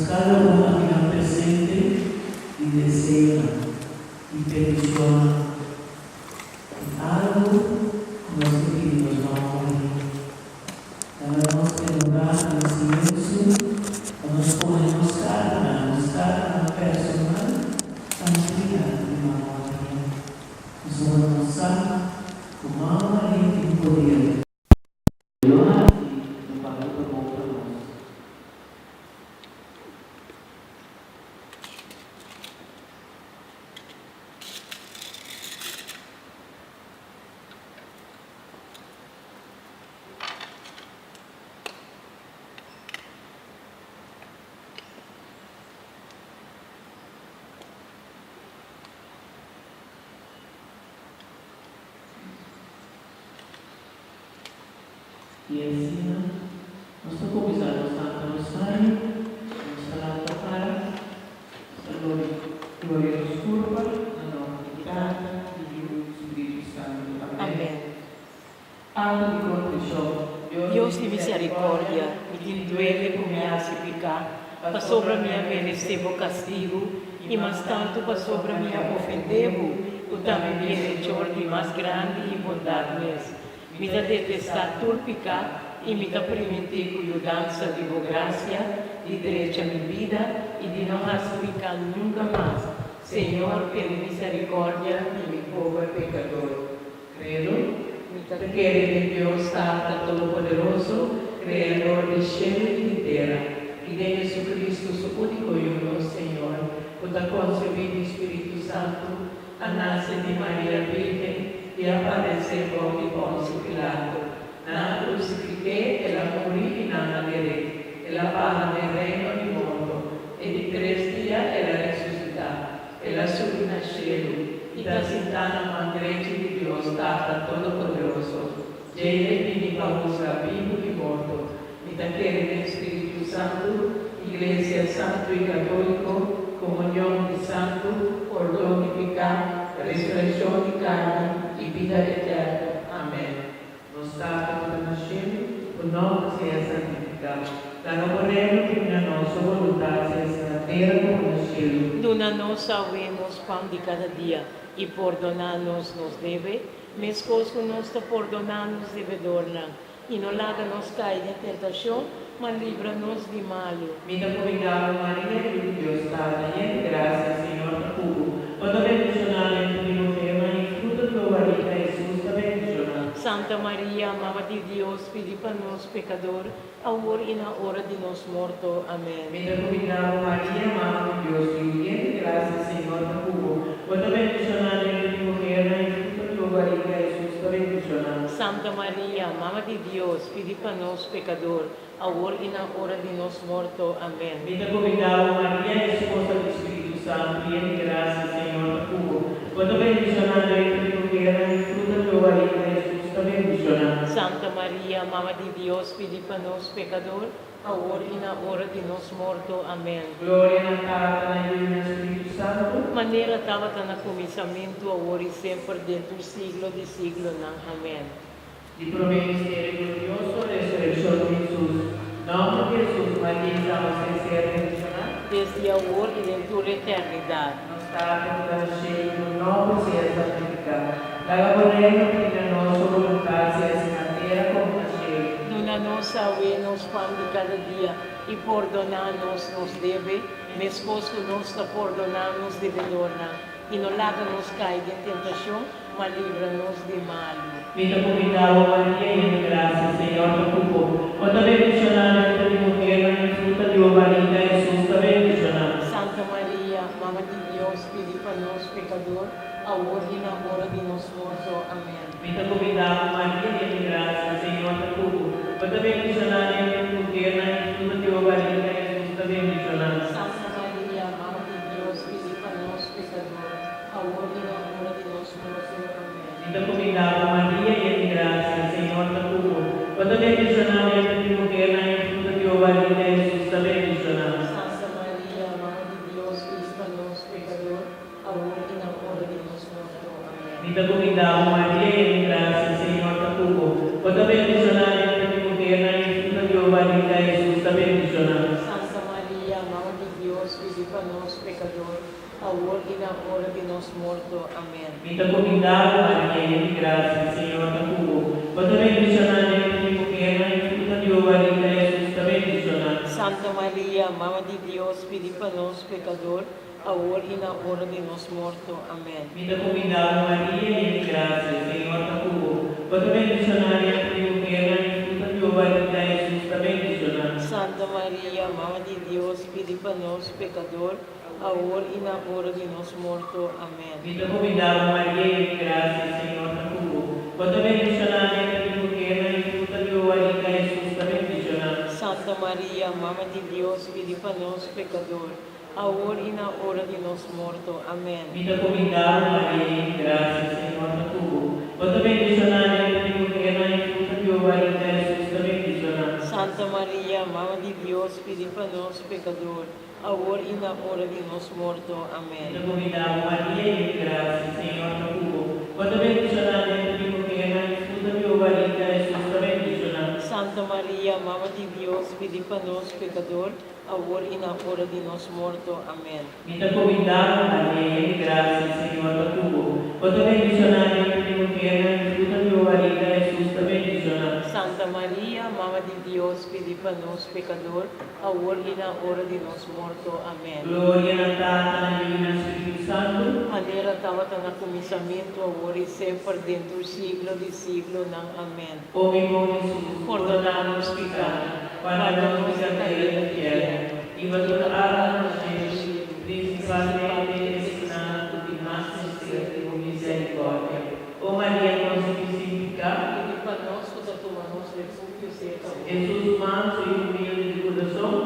cada uma que nos presente y desea y peticiona algo con los que nos vamos a morir. Damos que lugar al silencio, nos ponemos cara personal, a cuidar de Mamá María. Nos vamos a com Mamá María que poder. E ensina, nós estamos usando o Santo Rosário, vamos falar para a gloriosa curva, na nome do Pai, do Espírito Santo. Amém. Alto de contrição, Deus de misericórdia, e de duele por me hace pecar, para sobre a minha merecebo castigo, e mais tanto para sobre a minha ofendebo, o também bienhechor de mais grande e bondade és. Me dá detestar todo pecado e me dá permitir cuidança de boa graça, de direito à minha vida e de não raspicar nunca mais. Senhor, pela misericórdia de meu povo pecador. Credo que de Deus Tata Todo-Poderoso, Criador de céu e de terra, e de Jesus Cristo, seu único e uno Senhor, o da concebido Espírito Santo, a nasce de Maria Virgem, e apareceu de Pôncio Pilato. Na crucifiqué, ela morì e não aderì, ela parla del reino di mondo, e di 3 dias ela ressuscità, ela subiu na cielo, e da sentana mangrete de Deus Tata Todo-Poderoso, ele vini pausa vivo e morto, e daquele Espírito Santo, Igreja Santo e Católico, comunhão de santo, perdão de pecado, ressurreição de carne e vida eterna. Amém. Nostra que nascemos, o nome seja santificado. Dá-nos que na nossa vontade seja na terra como no céu. Dona-nos salve-nos pão de cada dia, e perdona-nos nos deve, mesmo que nós te perdonamos devedorna, e não laga-nos cair em tentação, mas livra-nos de mal. Vida convidada Maria, de Deus está em graça, Senhor, na cubo. Quando bendicionada em primo tema, em fruto do barriga, Jesus está bendicionado. Santa Maria, Mãe de Deus, pedi para nós pecador, agora e na hora de nos morto. Amém. Vida convidada Maria, Mãe de Deus, em graça, Senhor, na cubo. Quando bendicionada em primo tema, em fruto do barriga, Jesus está bendicionado. Santa Maria, Mãe de Deus, pedi para nós pecador, agora e na hora de nos morto. Amém. Vida convidada Maria, esposa do Espírito Santo, e em graça, Senhor, na cubo. Quando bendicionada em primo tema, em fruto do barriga, Jesus está bendicionado. Santa Maria, Mãe de Deus, pedi para nós pecador, agora e na hora de nos morto. Amém. Glória na Tata, na Filha e no Espírito Santo. Maneira estava no começamento, agora e sempre, dentro do século de século. Amém. De prometo mistério glorioso, ressurreição de Jesus. Nome de Jesus, Maria estava sem ser mencionada. Desde agora e dentro da eternidade. Nos está cheio do nome seja santificado. Daga por reino que na nossa vontade seja na terra como na céu. Dona-nos salve-nos pão de cada dia e perdona-nos nos deve, mesmo que nós te perdonamos devedorna, e não laga-nos cair em tentação, mas livra-nos de mal. Vida convidada Maria, em graça, Senhor, no cupo. Quando bendicionada entre as mulheres, em fruta de barriga, Jesus está bendicionado. Santa Maria, Mãe de Deus, pedi para nós pecador, agora e na hora de nos morto. Amém. Vida convidada Maria, em graça, Senhor, no cupo. Quando bendicionada entre as mulheres, em fruta de barriga, Jesus está bendicionado. Santa Maria, Mãe de Deus, pedi para nós pecador, agora e na hora de nos morto. Amém. Vida convidada Maria, em graça, Senhor, no cupo. Quando bendicionada entre as mulheres, em fruta de barriga, Jesus está bendicionado. Santa Maria, Mãe de Deus, pedi para nós pecador, agora e na hora de nos morto. Amém. Vida convidada Maria, em graça, Senhor, no cupo. Quando bendicionada entre as mulheres, em fruta de barriga, Jesus está bendicionado. Santa Maria, Mãe de na hora de nosso morto. Amém. Vita comindado, Maria, de graça, Senhor da cubo. Quando bendicionar entre mulher, e fruta de ovarina, Jesus também bendicionar. Santa Maria, Mãe de Deus, pedi para nós, pecador, agora e na hora de nosso morto. Amém. Vita comindado, Maria, de graça, Senhor da cubo. Quando bendicionar entre mulher, e fruta de ovarina, Jesus também bendicionar. Santa Maria, Mãe de Deus, pedi para nós, pecador, agora e na hora de nosso morto. Amém. Vita comindado, Maria, de graça, Senhor da cubo. Quando bendicionar entre mulher, e fruta de ovarina, Jesus também bendicionar. Santa Maria, Mãe de Deus, pedi para nós, pecador, agora e na hora de nosso morto. Amém. Vita comindado, Maria, de graça, Senhor da cubo. Quando bendicionar entre mulher, e fruta de ovarina, Jesus também bendicionar. Santa Maria, Mãe de Deus, pedi para nós, pecador, agora e na hora de nosso morto. Amém. Vita comindado, Maria, de graça, Senhor da cubo. Quando bendicionar entre mulher, e fruta de ovarina, Jesus também bendicionar. Santa Maria, Mãe de Deus, pedi para nós, pecador, agora e na hora de nosso morto. Amém. Vita comindado, Maria, de graça, Senhor da cubo. Quando bendicionar entre mulher, e fruta de ovarina, Jesus também bendicionar. Santa Maria, Mãe de Deus, pedi para nós, pecador, agora e na hora de nosso morto. Amém. Glória na Tata, na Filha e no Espírito Santo. Maneira estava no começamento, agora e sempre, dentro do siglo de siglo. Amém. Ó meu bom Jesus, Perdona-nos pecados, guarda-nos da caída da terra, e valora-nos gente, principalmente ensinando de mais sincera com misericórdia. Ó Maria, nossa simplificada, Pedi para nós, que tomamos refúgio, seja Jesus manso e humilde de coração,